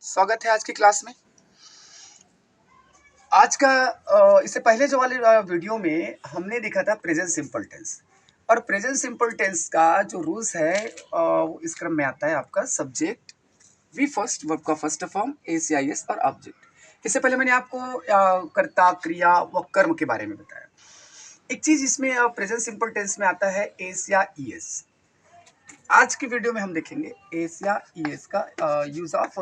स्वागत है आज की क्लास में। आज का इससे पहले जो वाले वीडियो में हमने देखा था प्रेजेंट सिंपल टेंस, और प्रेजेंट सिंपल टेंस का जो रूल्स है इस क्रम में आता है आपका सब्जेक्ट, वी फर्स्ट, वर्ब का फर्स्ट फॉर्म, एस या एस और ऑब्जेक्ट। इससे पहले मैंने आपको कर्ता, क्रिया व कर्म के बारे में बताया। एक चीज इसमें प्रेजेंट सिंपल टेंस में आता है एस या ईएस। आज की वीडियो में हम देखेंगे एस या ईएस का use of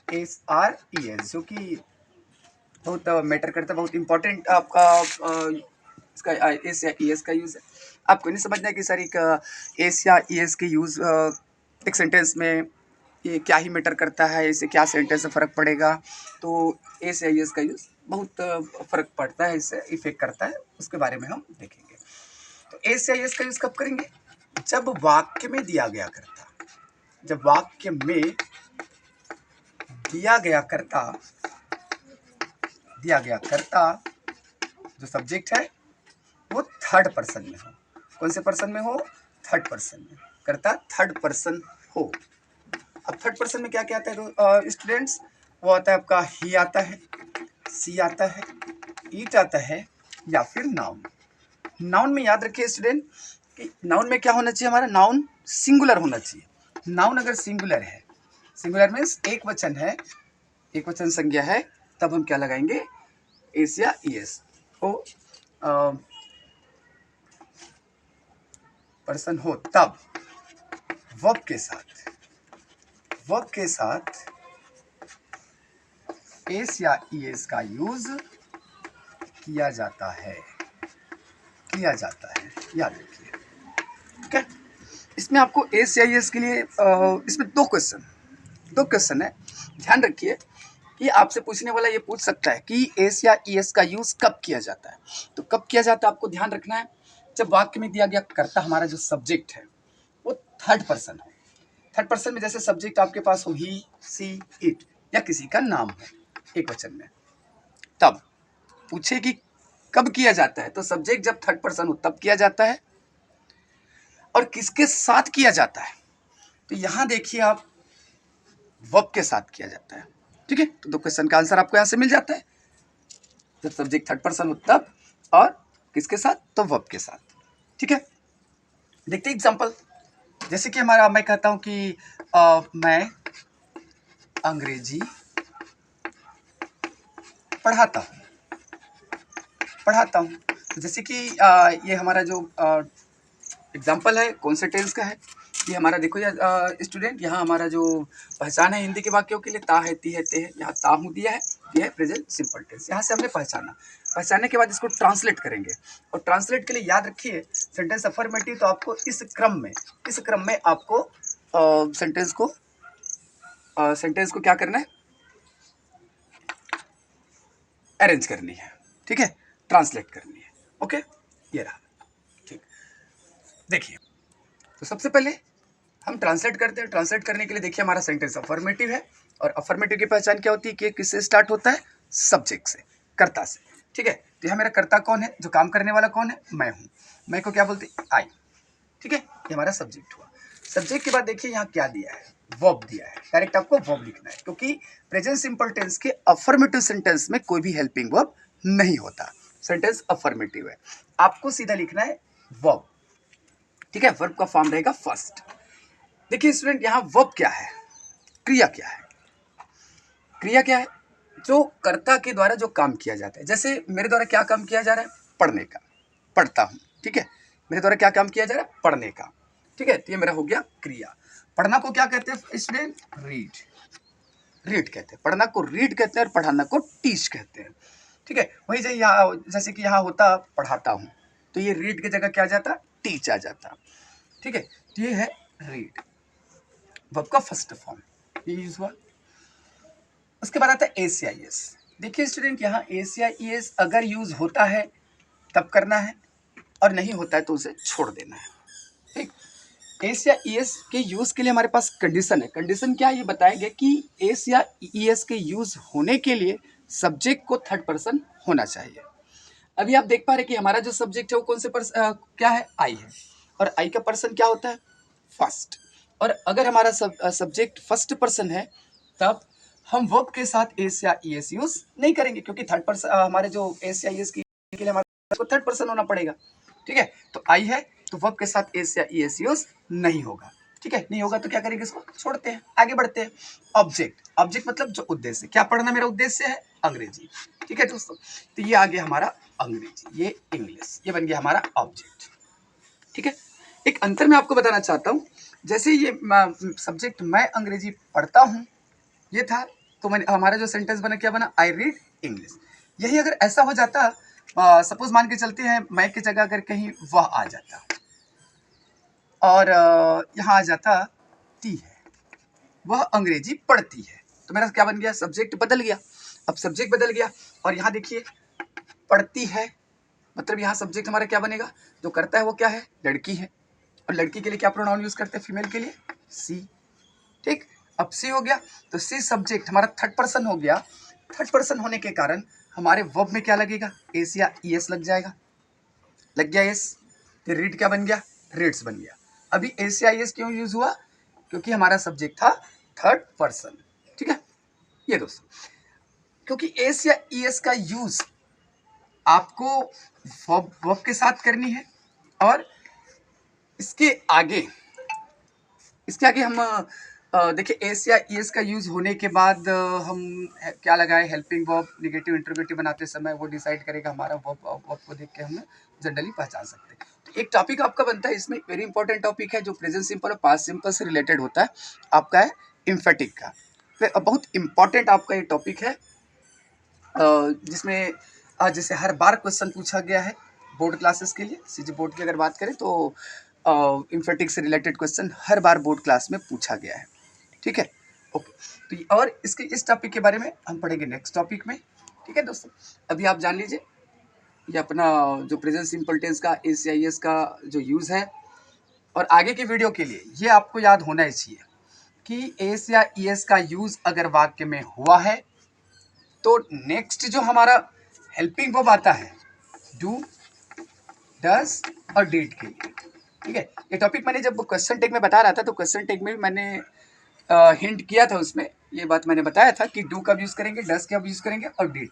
S R E S, जो कि बहुत मैटर करता है, बहुत इंपॉर्टेंट आपका इसका एस या ई एस का यूज़ है। आपको नहीं समझना है कि सर एक एस या ई एस के यूज़ एक सेंटेंस में ये क्या ही मैटर करता है, इससे क्या सेंटेंस से फ़र्क पड़ेगा। तो एस या ई एस का यूज़ बहुत फ़र्क पड़ता है, इससे इफेक्ट करता है, उसके बारे में हम देखेंगे। तो एस या ई एस का यूज़ कब करेंगे? जब वाक्य में दिया गया करता, जब वाक्य में दिया गया करता जो सब्जेक्ट है वो थर्ड पर्सन में हो। कौन से पर्सन में हो? थर्ड पर्सन में। करता थर्ड पर्सन हो। अब थर्ड पर्सन में क्या क्या आता है तो स्टूडेंट्स, वो आता है आपका ही आता है, सी आता है, ईट आता है, या फिर नाउन। नाउन में याद रखिए स्टूडेंट कि नाउन में क्या होना चाहिए, हमारा नाउन सिंगुलर होना चाहिए। नाउन अगर सिंगुलर है, सिंगुलर मीन्स एक वचन है, एक वचन संज्ञा है, तब हम क्या लगाएंगे? एस या ई एस। ओ पर्सन हो तब वर्ब के साथ एस या ई एस का यूज किया जाता है, याद रखिए। ठीक है, इसमें आपको एस या ई एस के लिए इसमें दो क्वेश्चन है, ध्यान रखिए कि आपसे पूछने वाला ये पूछ सकता है कि एस या ई एस का यूज कब किया जाता है। तो कब किया जाता है आपको ध्यान रखना है, जब वाक्य में दिया गया कर्ता, हमारा जो सब्जेक्ट है वो थर्ड पर्सन हो। थर्ड पर्सन में जैसे सब्जेक्ट आपके पास हो ही, सी, इट, या किसी का नाम हो एक वचन में, तब पूछे कि कब किया जाता है, तो सब्जेक्ट जब थर्ड पर्सन हो तब किया जाता है, और किसके साथ किया जाता है, तो यहां देखिए आप वर्ब के साथ किया जाता है। ठीक है, तो दो क्वेश्चन का आंसर आपको यहां से मिल जाता है, जब सब्जेक्ट थर्ड पर्सन हो तब, और किसके साथ, तो वर्ब के साथ। ठीक है, देखते हैं एग्जांपल। जैसे कि हमारा, मैं कहता हूं कि मैं अंग्रेजी पढ़ाता हूं। तो जैसे कि ये हमारा जो एग्जाम्पल है कौन से टेंस का है, ये हमारा देखो यार स्टूडेंट, यहाँ हमारा जो पहचान है हिंदी के वाक्यों के लिए ता है, ती है, ते है, यहाँ ता हूँ दिया है, ये है प्रेजेंट सिंपल टेंस। यहाँ से हमने पहचानने के बाद इसको ट्रांसलेट करेंगे, और ट्रांसलेट के लिए याद रखिए सेंटेंस अफर्मेटिव, तो आपको इस क्रम में आपको सेंटेंस को क्या करना है, अरेंज करनी है। ठीक है, ट्रांसलेट करनी है। ओके, ये रहा। ठीक, देखिए, तो सबसे पहले हम ट्रांसलेट करते हैं। ट्रांसलेट करने के लिए देखिए हमारा सेंटेंस अफर्मेटिव है, और अफर्मेटिव की पहचान क्या होती है कि किससे स्टार्ट होता है? सब्जेक्ट से, कर्ता से। ठीक है, तो यहाँ मेरा कर्ता कौन है, जो काम करने वाला कौन है? मैं हूँ। मैं को क्या बोलते हैं? आई। ठीक है, ये हमारा सब्जेक्ट हुआ। सब्जेक्ट के बाद देखिए यहाँ क्या दिया है, वर्ब दिया है। डायरेक्ट आपको वर्ब लिखना है, क्योंकि प्रेजेंट सिंपल टेंस के अफर्मेटिव सेंटेंस में कोई भी हेल्पिंग वर्ब नहीं होता। सेंटेंस अफर्मेटिव है, आपको सीधा लिखना है वर्ब। ठीक है, वर्ब का फॉर्म रहेगा फर्स्ट। देखिए स्टूडेंट, यहाँ वर्ब क्या है, क्रिया क्या है? क्रिया क्या है? जो कर्ता के द्वारा जो काम किया जाता है। जैसे मेरे द्वारा क्या काम किया जा रहा है? पढ़ने का, पढ़ता हूँ। ठीक है, मेरे द्वारा क्या काम किया जा रहा है? पढ़ने का। ठीक है, तो ये मेरा हो गया क्रिया। पढ़ना को क्या कहते हैं स्टूडेंट? रीड कहते हैं। पढ़ना को रीड कहते हैं, और पढ़ाना को टीच कहते हैं। ठीक है, वही जैसे कि यहाँ होता पढ़ाता हूँ, तो ये रीड की जगह क्या आ जाता? टीच आ जाता। ठीक है, तो ये है रीड, वर्ब का फर्स्ट फॉर्म, ये यूज हुआ। उसके बाद आता है एस या ई एस। देखिए स्टूडेंट, यहाँ एस या ई एस अगर यूज होता है तब करना है, और नहीं होता है तो उसे छोड़ देना है। ठीक, एस या ई एस के यूज के लिए हमारे पास कंडीशन है। कंडीशन क्या है, ये बताएंगे कि एस या ई एस के यूज होने के लिए सब्जेक्ट को थर्ड पर्सन होना चाहिए। अभी आप देख पा रहे कि हमारा जो सब्जेक्ट है वो कौन से क्या है? आई है, और आई का पर्सन क्या होता है? फर्स्ट। और अगर हमारा सब्जेक्ट फर्स्ट पर्सन है तब हम वर्ब के साथ एस या ईएस यूज नहीं करेंगे, क्योंकि थर्ड पर्सन हमारे जो एस या ईएस के लिए हमारे को थर्ड पर्सन होना पड़ेगा। ठीक है, तो आई है तो वर्ब के साथ एस या ईएस यूज नहीं होगा। ठीक है, नहीं होगा तो क्या करेंगे, इसको छोड़ते हैं, आगे बढ़ते हैं। ऑब्जेक्ट, ऑब्जेक्ट मतलब जो उद्देश्य, क्या पढ़ना मेरा उद्देश्य है, अंग्रेजी। ठीक है दोस्तों, तो ये आ गया हमारा अंग्रेजी, ये इंग्लिश, ये बन गया हमारा ऑब्जेक्ट। ठीक है, एक अंतर मैं आपको बताना चाहता हूँ। जैसे ये सब्जेक्ट मैं अंग्रेजी पढ़ता हूँ ये था, तो मैंने हमारा जो सेंटेंस बना क्या बना, आई रीड इंग्लिश। यही अगर ऐसा हो जाता, सपोज मान के चलते हैं मैं की जगह अगर कहीं वह आ जाता और यहाँ आ जाता ती है, वह अंग्रेजी पढ़ती है, तो मेरा क्या बन गया, सब्जेक्ट बदल गया। अब सब्जेक्ट बदल गया और यहाँ देखिए पढ़ती है, मतलब यहाँ सब्जेक्ट हमारा क्या बनेगा, जो करता है वो क्या है, लड़की है, और लड़की के लिए क्या प्रोनाउन यूज करते हैं, फीमेल के लिए सी। ठीक, अब सी हो गया तो सी सब्जेक्ट हमारा थर्ड पर्सन हो गया। थर्ड पर्सन होने के कारण हमारे वर्ब में क्या लगेगा, एस या ईएस लग जाएगा, लग गया एस, तो रीड क्या बन गया, रीड्स बन गया। अभी एस या ईएस क्यों यूज हुआ, क्योंकि हमारा सब्जेक्ट था थर्ड पर्सन। ठीक है, ये दोस्तों, क्योंकि एस या ईएस का यूज आपको वर्ब के साथ करनी है, और इसके आगे हम देखिए एस या ईएस का यूज होने के बाद हम क्या लगाए, हेल्पिंग वर्ब, नेगेटिव इंटरोगेटिव बनाते समय वो डिसाइड करेगा, हमारा वर्ब को देख के हम जनरली पहचान सकते हैं। तो एक टॉपिक आपका बनता है इसमें, वेरी इंपॉर्टेंट टॉपिक है जो प्रेजेंट सिंपल और पास्ट सिंपल से रिलेटेड होता है, आपका है इम्फेटिक का। तो बहुत इंपॉर्टेंट आपका ये टॉपिक है, जिसमें जैसे हर बार क्वेश्चन पूछा गया है बोर्ड क्लासेस के लिए, सीजी बोर्ड की अगर बात करें तो इम्फेटिक से रिलेटेड क्वेश्चन हर बार बोर्ड क्लास में पूछा गया है। ठीक है, ओके, तो और इसके इस टॉपिक के बारे में हम पढ़ेंगे नेक्स्ट टॉपिक में। ठीक है दोस्तों, अभी आप जान लीजिए ये अपना जो प्रेजेंट सिंपल टेंस का एस या ईएस का जो यूज़ है, और आगे की वीडियो के लिए ये आपको याद होना ही चाहिए कि एस या ईएस का यूज़ अगर वाक्य में हुआ है तो नेक्स्ट जो हमारा हेल्पिंग वर्ब आता है, डू, डज और डिड के लिए। ठीक है, ये टॉपिक मैंने जब क्वेश्चन टैग में बता रहा था तो क्वेश्चन टैग में भी मैंने हिंट किया था, उसमें ये बात मैंने बताया था कि डू कब यूज़ करेंगे, डज कब यूज़ करेंगे और डिड।